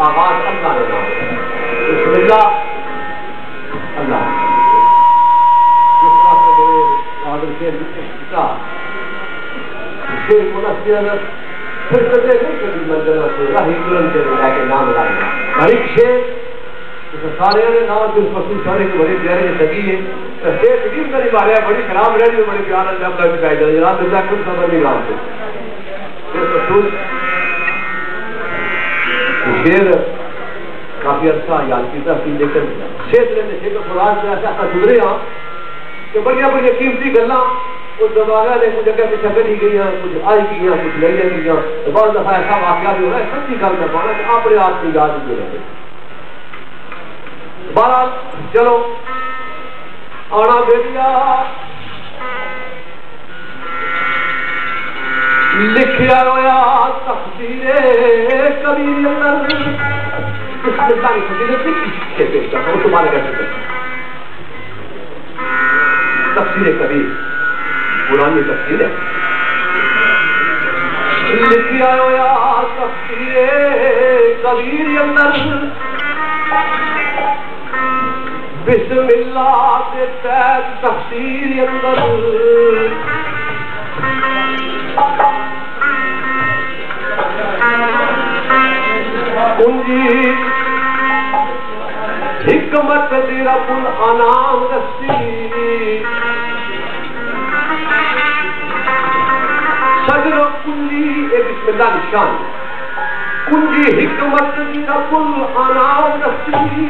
आवाज अल्लाह ने नाम बिस्मिल्लाह अल्लाह जिस तरह से मेरे बहादुर शेर का शेर मुनस्सिर फिर कदे नहीं कभी मंजर से राही तुरंत से के नाम लाया हर एक शेर तो सारे ने नाम जो पशु सारे के बड़े प्यारे सगी है तो शेर तकलीफ करी मारे बड़ी खराब रही है बड़ी प्यार अल्लाह का दिखाई दे जनाब अल्लाह खुद खबर नहीं नाम से पशु शेर काफी अच्छा याद कीता सी लेकिन शेर ने शेर फराज से ऐसा गुजरे हाँ कि बढ़िया बढ़िया कीमती गल्ला उस जमाने ने कुछ जगह पीछे करी गई कुछ आई गई कुछ नहीं आई गई तो बहुत दफा ऐसा वाकया भी हो रहा है सच्ची गल कर पाना कि अपने आप को याद नहीं रहे बहरहाल चलो आना बेटिया लिखिया रोया तकदीरे कबीर अंदर इस्लामी तकदीर से पेश करता हूं तुम्हारे घर से तफसीर कबीर पुरानी तफसीर है लिखिया रोया तकदीरे कबीर अंदर बिस्मिल्लाह के तहत तफसीर अंदर कुंजी हिकमत दी रब्बुल अनाम दस्ती सजर कुंजी एक बिस्मिल्लाह निशान कुंजी हिकमत दी रब्बुल अनाम दस्ती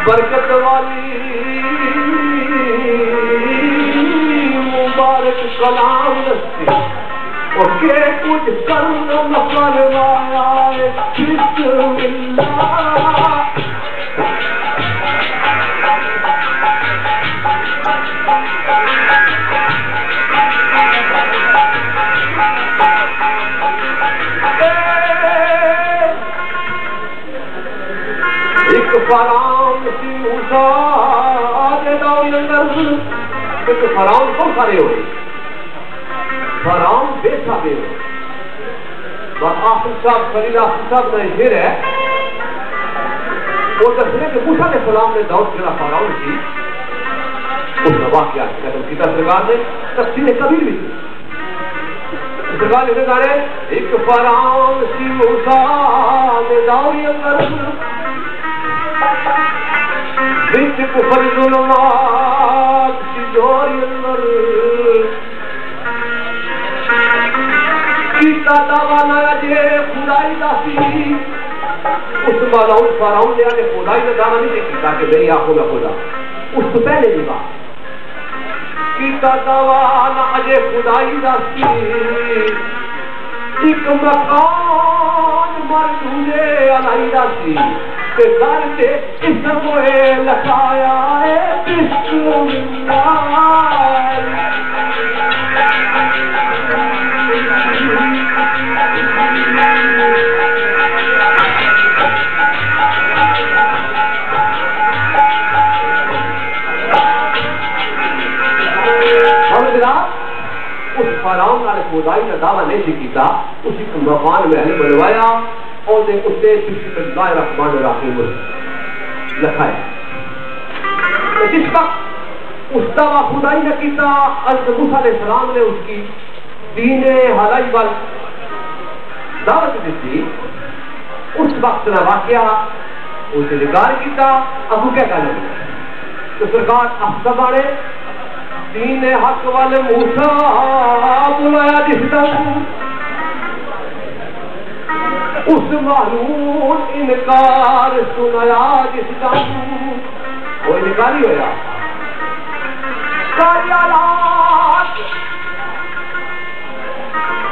बरकत वाली मुबारक कलाम दस्ती के कुछ कर्म नफल वाया बिस्मिल्लाह एक फराम सी मूसा दे दाऊद अंदर एक फराम को खड़े हुए फराम बेचा दे आफिस साहब खलील आफिस साहब ने शेर है वो दसने के मूसा ने सलाम ने दाऊद जरा फराम की उसका वाकया कदम की सरकार ने तफसीर कबीर भी सरकार लिखे जा रहे एक फराम सी मूसा दे दाऊद अंदर बिच कुफर जुल्मात की जोरी अंदर कीता दावा ना जे खुदाई दासी उस बालाउल फराउन ने आके खुदाई का दावा नहीं किया कि मेरी आंखों में खुदा उसको पहले नहीं बात कीता दावा ना जे खुदाई दासी एक मकान मर ढूंढे अलाई दासी के घर से इसको लखाया है उस फराउन ने खुदाई का दावा नहीं किया उसी मकान महल बनवाया और उसने बिस्मिल्लाह रहमान रहीम लिखाया जिस वक्त उस दावा खुदाई ने किया हज़रत मूसा अलैहिस्सलाम ने उसकी दीन हलाई वाल दावत दी उस वक्त ना वाकया उसे इनकार किया अब क्या कहना तो सरकार अफसर ने दीन हक वाले मूसा बुलाया जिस उस मालूम इनकार सुनाया जिसका वो इनकार ही होया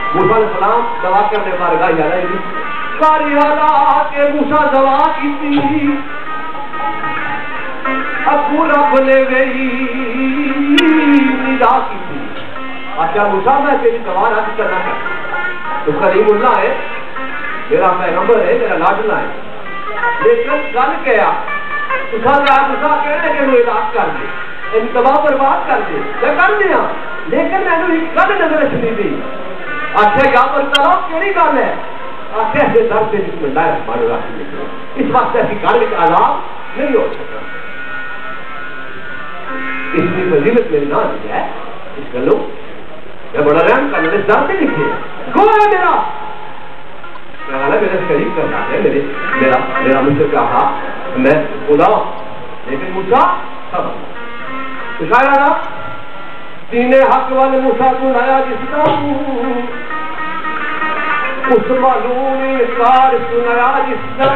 मूसा अलैहिस्सलाम दवा करने पर गया सारी हालात के मूसा दवा की थी अबू रब ने गई निदा की थी। अच्छा मूसा मैं तेरी दवा रद्द करना है तो करीमुल्लाह है मेरा पैगंबर है मेरा लाडला है लेकिन गल क्या मूसा कहने के लिए इलाज कर दे इन दवा बर्बाद कर दे मैं कर दिया लेकिन मैंने एक गल नजर रखनी थी। अच्छा या पर चलो केड़ी गल है आखे ऐसे दर से बिस्मिल्लाह रहमान रहीम इस वास्ते ऐसी गल में आजाद नहीं हो सकता इसकी फजीलत मेरी ना दी है इस गलों मैं बड़ा रहम करने इस दर से लिखे कौन है मेरा मेरे शरीफ का नाम है मेरा मेरा मुझसे कहा मैं खुदा लेकिन मूसा सब तो शायद तीने हक वाले मूसा को लाया जिसका उस मालूम इनकार सुनाया जिसका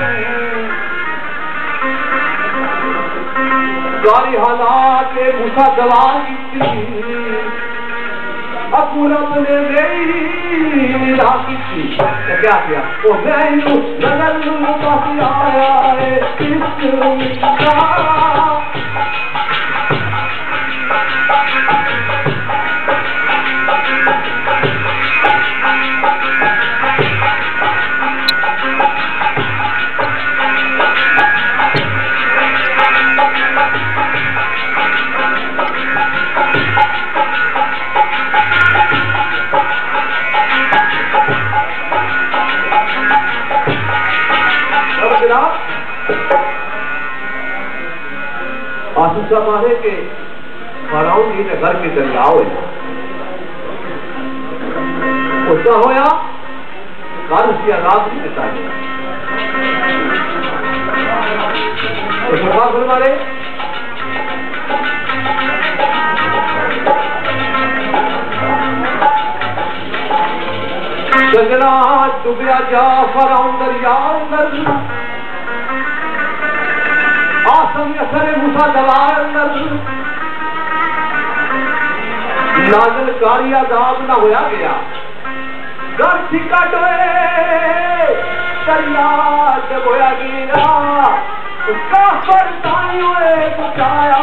सारी हालात मूसा दवा की अबू रब ने गई निदा की थी क्या किया वो मैं नजर पास आया है आसूसा माने के फराउन जी ने घर के दरिया उसका होया कल उसकी आजाद नहीं देता है मारे सजना डूबिया जा फराउन दरिया आसम असर मूसा दवार नाज़िल कारी आजाद ना होया गया घर ठिका डोए दरिया जब होया गिरा काफर ताई हुए बुझाया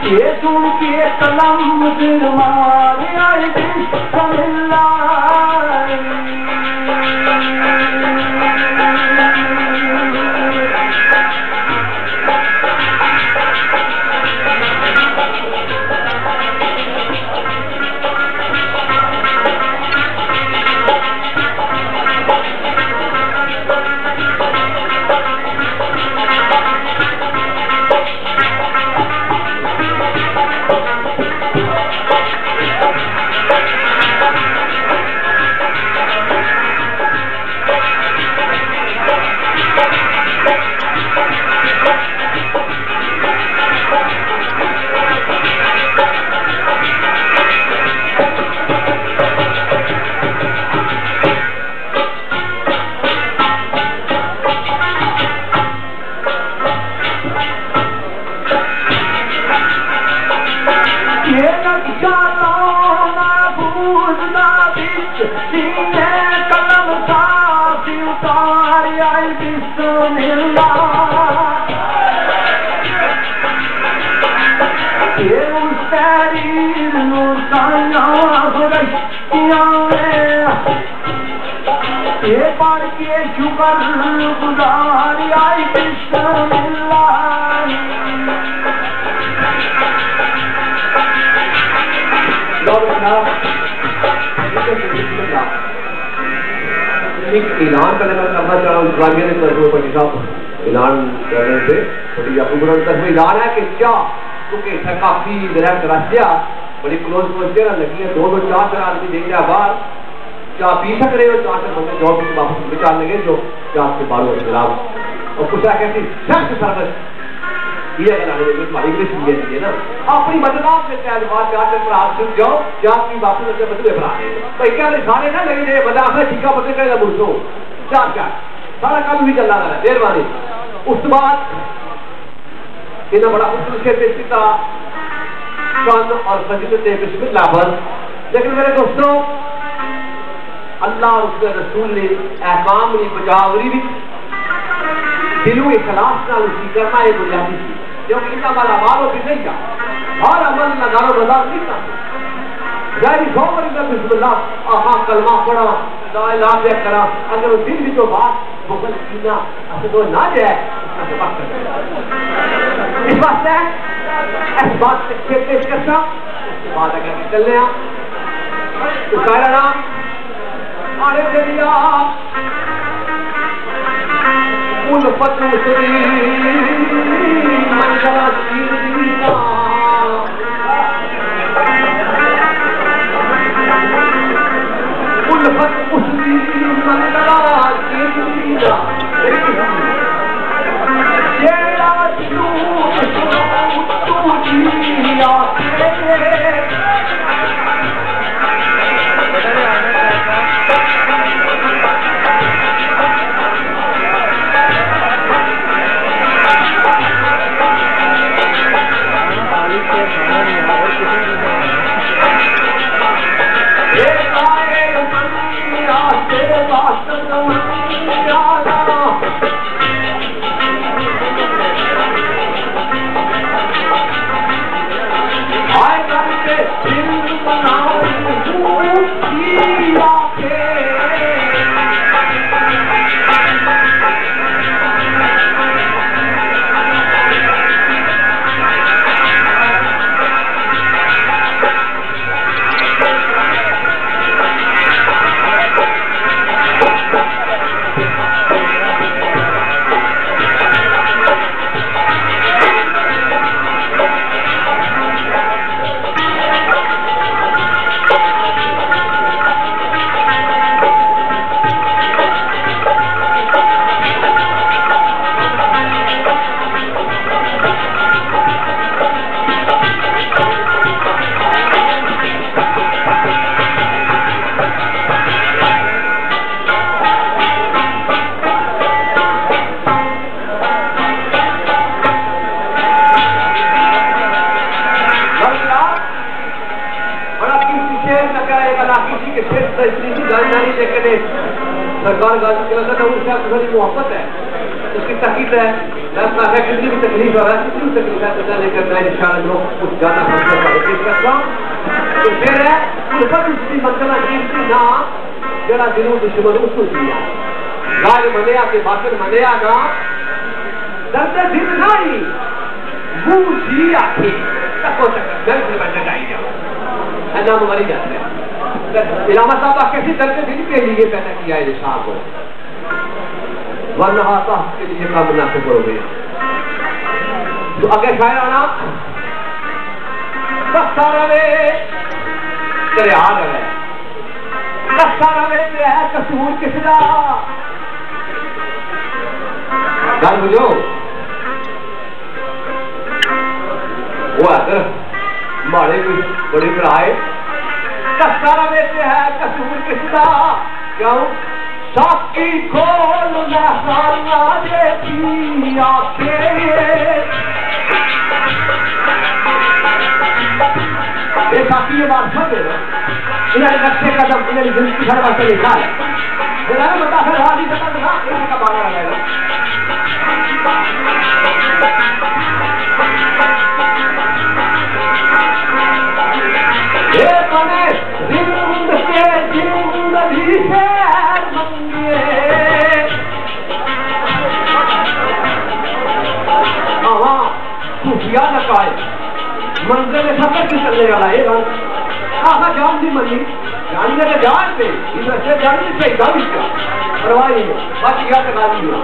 ये तुम के कलम दिल मारे आई बिस्मिल्लाह एक ऐलान पहले मैं करना चाह रहा हूँ इस्लामिया ने तरफ पटी साहब ऐलान करने से बड़ी अपनी तरफ ऐलान है कि क्या क्योंकि काफी डायरेक्ट रशिया बड़ी क्लोज पहुंचे ना लगी है 2-4 आदमी देख लिया बाहर क्या पी सक रहे हो 4 बंदे जॉब से वापस बेचार लगे जो क्या आपके बालों के खिलाफ और कुछ कहती सेक्स सर्विस ये तुम्हारी इंग्लिश मीडियम है ना अपनी बदलाव में क्या बात जाकर पर आप सुन जाओ क्या आपकी बातों में बदले भरा भाई क्या सारे ना लगे बता ठीका बदले करेगा मुझको क्या सारा काम भी चल रहा है मेहरबानी उस बाद इन्हें बड़ा उस से पेश किया शन और फजीलत बिस्मिल्लाह पर लेकिन मेरे दोस्तों अल्लाह और उसके रसूल ने अहकाम ने बजावरी भी दिलों इखलास नाल उसी करना है बुनियादी चीज क्योंकि इनका वाला मालो भी नहीं था हर अमल नगारो नजार नहीं था जारी सोमर का बिस्मिल्लाह आहा कलमा पढ़ा ला इलाहा इल्लल्लाह करा अगर वो दिल की जो बात मुगल सीना ऐसे तो ना जाए उसका बात कर इस बात से इस बात से पेश करता उसके बाद अगर निकलने तो कहना अरे दरिया उल्फत उसरी मंजरा चीरना उल्फत उसरी मंजरा चीरना जेड़ा तू जिया सरकार गाजी के लगा था उससे थोड़ी मोहब्बत है उसकी तकीद है कितनी भी तकलीफ है कितनी भी तकलीफ है पता लेकर मैं इंशाअल्लाह कुछ गाना पेश करता हूँ तो फिर है उल्फत उसकी मसला कीमती ना जरा दिलों दुश्मन उसको दिया गाय मनिया के बाकर मनिया ना दर्द दिल नहीं मुंह जी आखी तको तक दर्द से बच जाएगा नाम मरी जाते हैं इलामा साहब कैसे दर्द दिल के लिए पैदा किया है साहब को वरना के लिए काम मुनासिब हो गया तो अगर शायर आना सारा वे तेरे आ गए सारा वे तेरा कसूर किसदा गल बुझो वो अगर मारे कोई बड़ी भराए सारा वैसे है कसूर किसका क्यों साकी खोल नहाना देखी आंखें ये साकी ये बात समझ इन्हें रखे कदम इन्हें जिंदगी भर वास्ते लिखा है मेरा बता है राजी कदम ना इनका बाना लगाएगा ये बने जिंदगी से मंगे हाँ खुफिया नकाए मंजिल में सफर से चलने वाला ये आहा जान दी मनी जाने के ध्यान से इस अच्छे जाने से गाड़ी का परवाह नहीं बच गया तो गाड़ी हुआ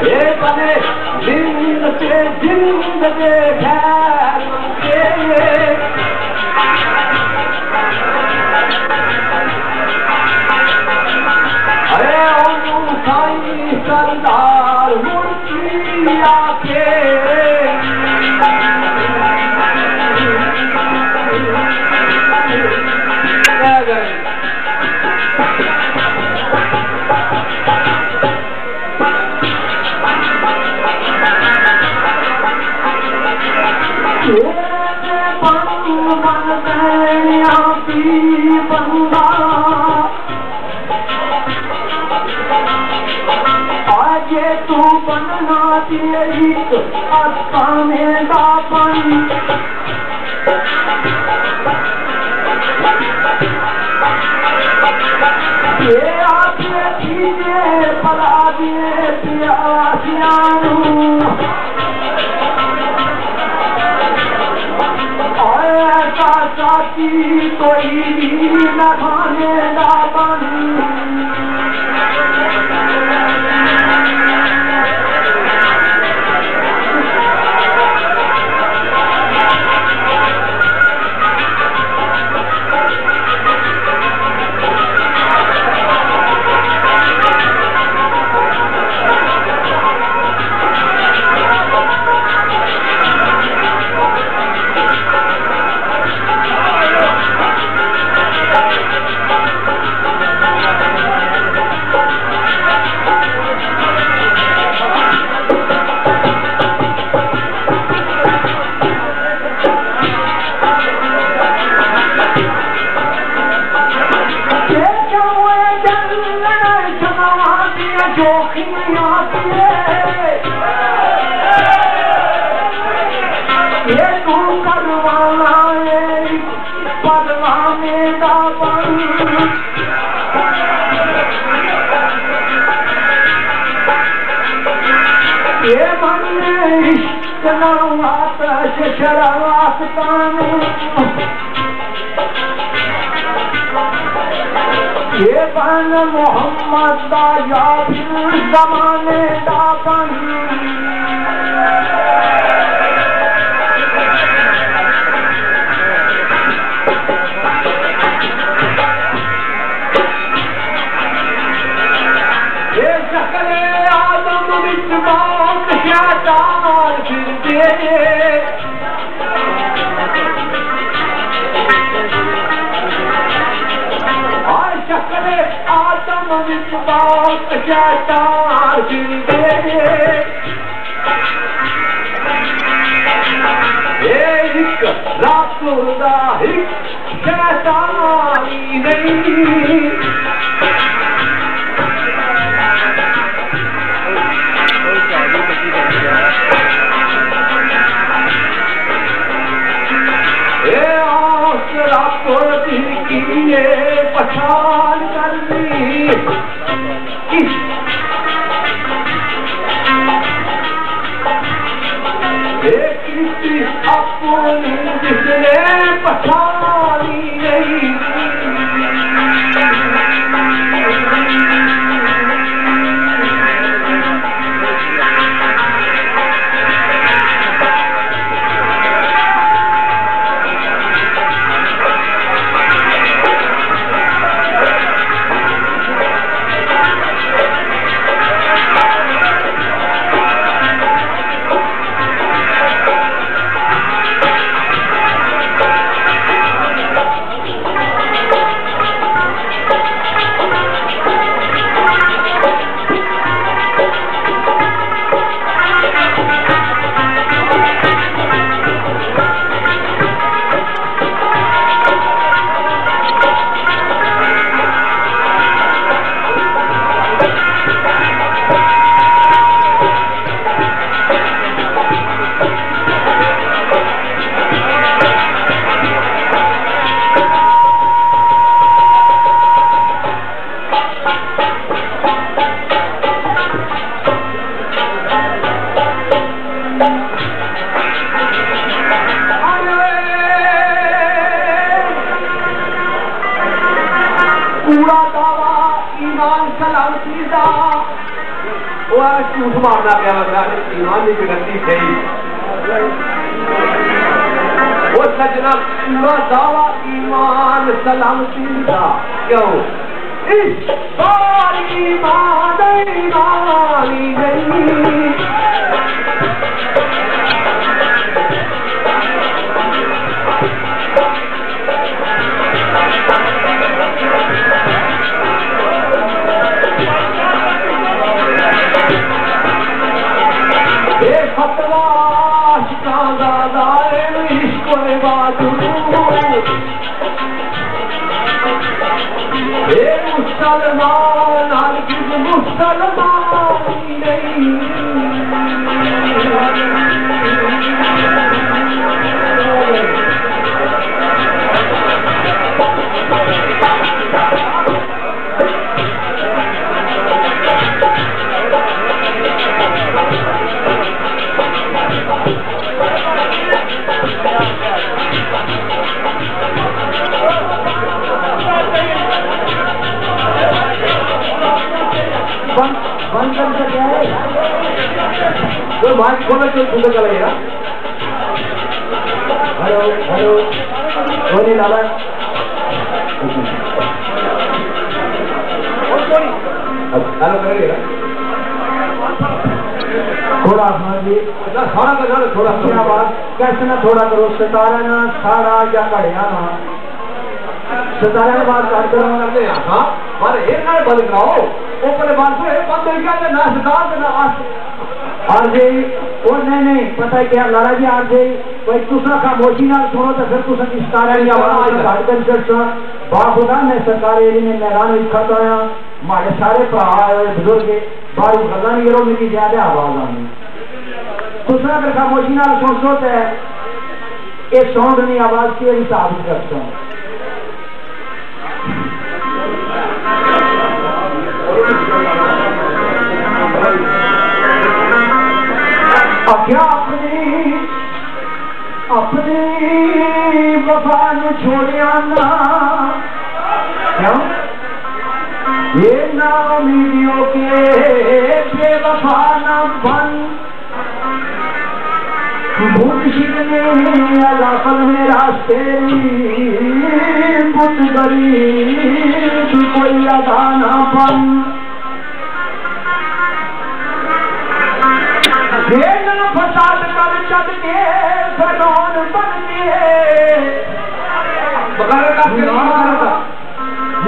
ये बने जिंद के खैर अरे ओम साईं सरदार मूर्ति आके आगे तू बनना तेरी आस्थाने का पानी ये आगे चीजे पला दिए प्यासियानू ऐसा साथी कोई न खाने का पानी ये तू करवाना परवाने का पानी ये मन इश्क आतश शराब पानी ये बन मोहम्मद का या फिर जमाने का पानी पछाड़ करनी अपनी जिसने पछाड़ी नहीं पूरा दावा ईमान सलामती दा वो झूठ मारना क्या लग रहा है ईमान की गलती सही वो सजना पूरा दावा ईमान सलामती दा क्यों इस बार ईमान ईमानी नहीं फतवा शिकादार इश्क़ बादू मुसलमान हरगिज़ मुसलमान नहीं बंद कर सकते हैं कोई माइक खोलो तो सुबह चलेगा हेलो हेलो कोई लाला हेलो करेगा थोड़ा जी थोड़ा करो थोड़ा आवाज कैसे ना थोड़ा करो सितारा ना साड़ा या कड़िया ना सितारा की बात करते हैं हाँ पर एक ना बंद कराओ ऊपर बात है बंद हो गया ना सितार ना आज वो नहीं पता है क्या लाला जी आज कोई दूसरा खामोशी ना सुनो तो फिर तुसा की सितारा की आवाज घट कर चर्चा बाखुदा मैं सरकार एरिया में मैदान में खड़ा आया हमारे सारे भरा बुजुर्ग बाहर गल्ला नहीं करो मेरी ज्यादा आवाज आनी दूसरा अगर खामोशी ना सुन सोते है ये साउंड नहीं आवाज के हिसाब से करता हूँ क्या अपनी वफा न छोड़िया ना क्यों ये नामियों के बेवफा न बन मुर्शिद ने अलाफल में रास्ते बुत गरीब कोई अदा न बन फसाद कर चढ़ के फरौन बन के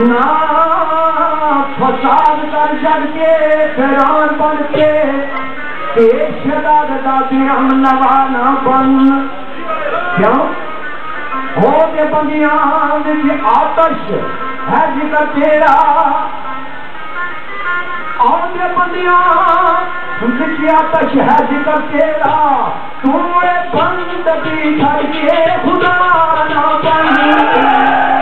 ना फसाद कर चढ़ के फरौन बन के हम नवाना बन क्यों हो के बंदियां आतश है जिक्र तेरा और बंदियां आतश है जिक्र तेरा तूने बंद भी छड़िए खुदा ना बन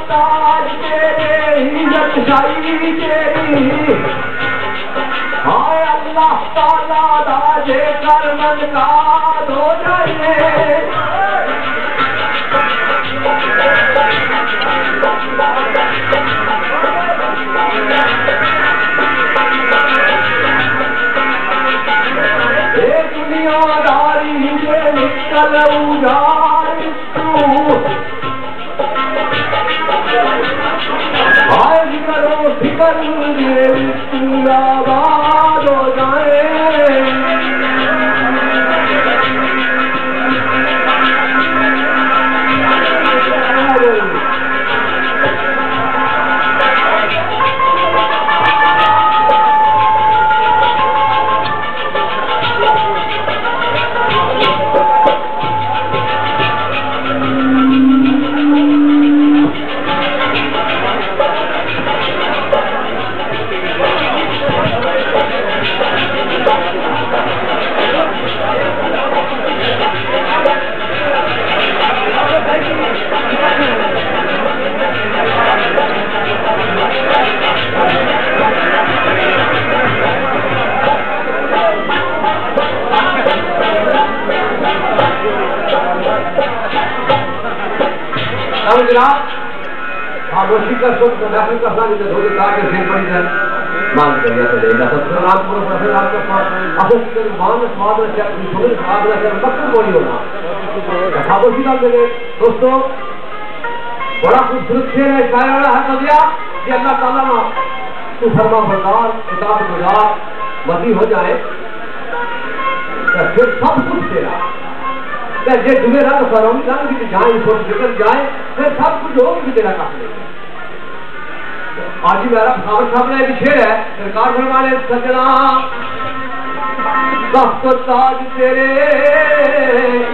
ताज तेरे हिजत शाही तेरी हाय अल्लाह ताला दाजे कर मदकार हो जाए दुनियादारी से निकल उजाड़ करो फिकर आबाद हो जाए अब जनाब खामोशी का सुख मुनाफिक का साथ इधर धोखे काट के फिर पड़ी जाए मान कर या तो लेगा सब सुना आपको फिर आपका पास असल के मान स्वाद में क्या सुन स्वाद में क्या मक्खन बोली होना खामोशी का मेरे दोस्तों बड़ा खूबसूरत खेल है शायर वाला है कदिया कि अल्लाह ताला ना तू फरमा बरदार इताअत गुजार मती हो जाए तो फिर सब कुछ तेरा जे तुम्हें रंग फरौनी रंग की जाए सोच निकल जाए फिर सब कुछ हो भी तेरा काम नहीं आज ही मेरा खावर साहब ने एक शेर है सरकार फरमाने सजना तख्त ताज तेरे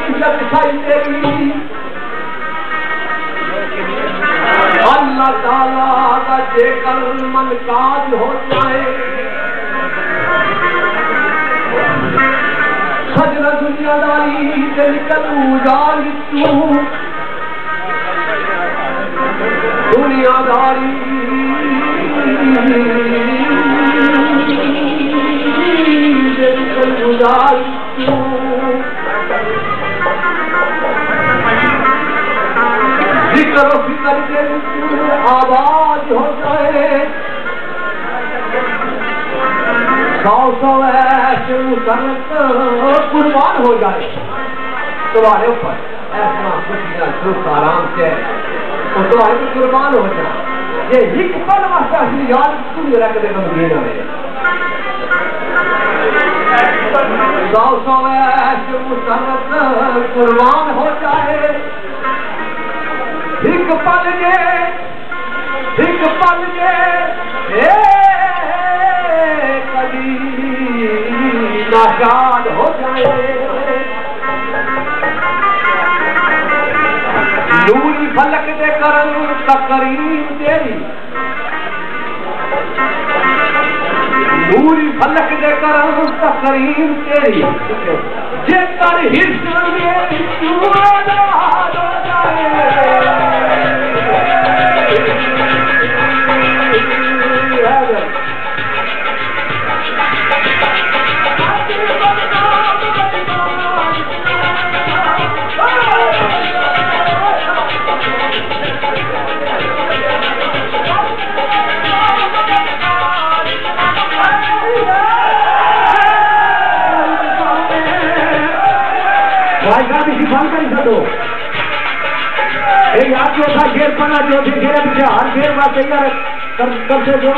इज्जत खाई तेरी अल्लाह ताला का जेकर मन काज हो जाए सजना दुनियादारी से निकल उजाड़ तू दुनियादारी से निकल उजाड़ तू जिक्र फिक्र के आवाज हो जाए सौ ऐसे मुसलत कुर्बान हो जाए तुम्हारे ऊपर ऐसा सुख आराम से तो तुम्हारे कुर्बान हो जाए ये एक पल वास्ते असली याद तुम रख दे गमगीन में सौ ऐसे मुसलत कुर्बान हो जाए एक पल ये कभी नाशाद हो जाए नूरी फलक दे कर तकरीम तेरी नूरी फलक दे कर तकरीम तेरी जेकर हिस्सा में तू आजाद हो जाए याद जो था घेर पना जो थे घेरे पीछे हर घेर बात तैयार कर से जो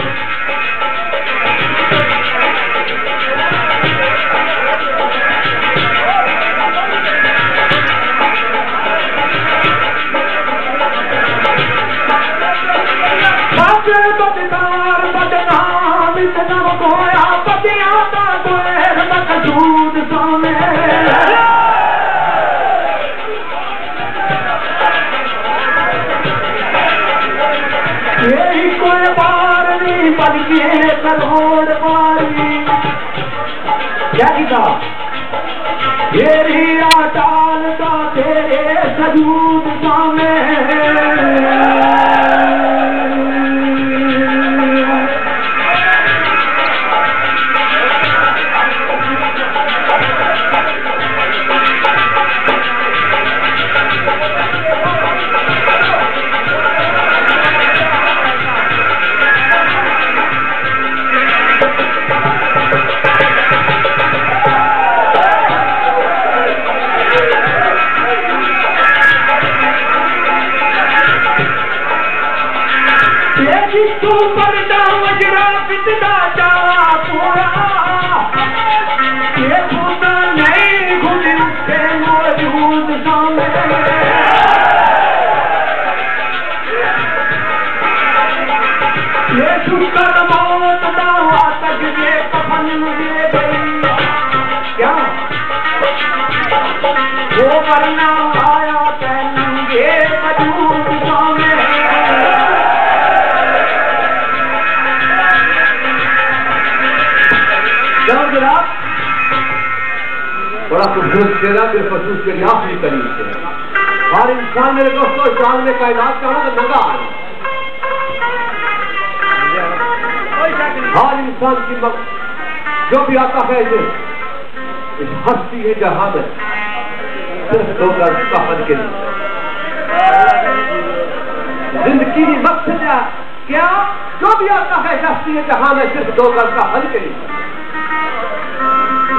बदनाम इतना खोया पतिया का गोएर मकसूद सोने यही कोई बार नहीं बल्कि करोड़ बारी क्या किया ये हीरा टाल का तेरे सजूद सामने वो वरना आया पहनेंगे मजूद सामने बड़ा खूबसूरत चेहरा मेरे पशु के लिए आखिरी करीब से हर इंसान मेरे दोस्तों चांद में कायनात का ना तो नंगा हर इंसान की जो भी आता है इस हस्ती है जहां में सिर्फ दो कफन के लिए जिंदगी की मकसद है क्या? जो भी आता है शख्सियत जहां में सिर्फ 2 गज का फल के लिए,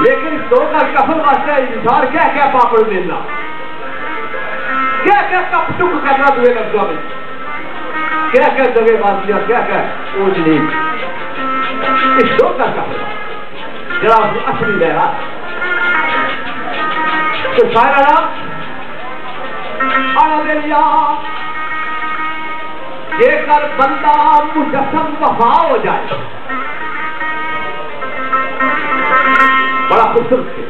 लेकिन 2 गज का फल वास्ते इंतजार क्या क्या पापड़ देना, क्या क्या कप टुक करना दुए लफ्जों में, क्या क्या दगेबाजियां, क्या क्या ऊंच नीच, इस 2 गज का फल जरा असली लहरा तो शायरा आना जेकर बंदा मुजस्सम वफा हो जाए, बड़ा खूबसूरत है,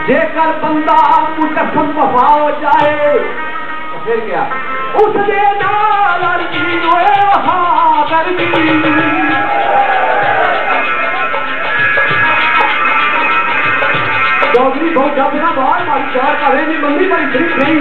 जेकर बंदा मुजस्सम वफा हो जाए तो फिर क्या उसने नाल अर्जी होए वफा कर दी। चौधरी बहुत जबना बाहर मारी चार करेगी मंदी पर इतनी नहीं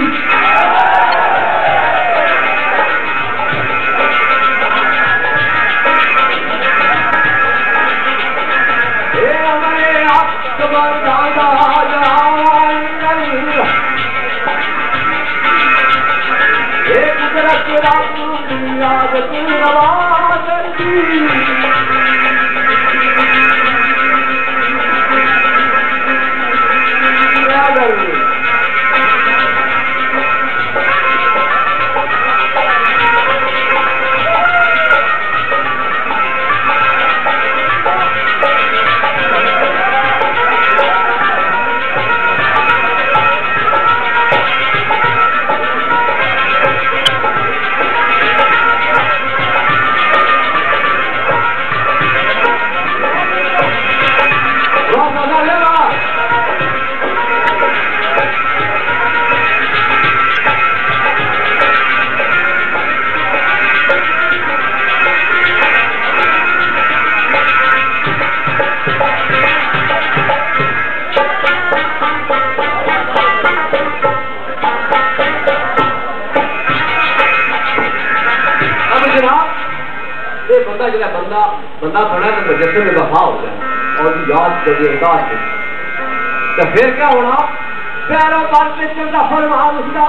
बंदा बना तो मुजस्सम में वफा हो जाए और याद जगेदार है तो फिर क्या होना? पैरों पर पे चलता फरमान उसका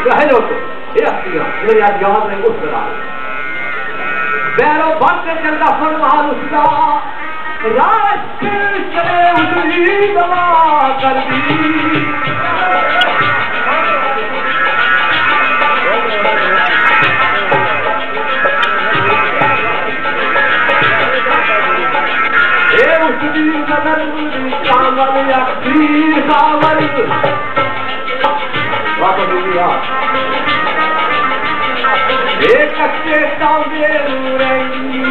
जाहिर हो तो ये हस्तियां मेरी आज याद नहीं उस तरह पैरों पर पे चलता फरमान उसका रास्ते से उतरी दवा कर दी। एक कच्चे तांबे रंगी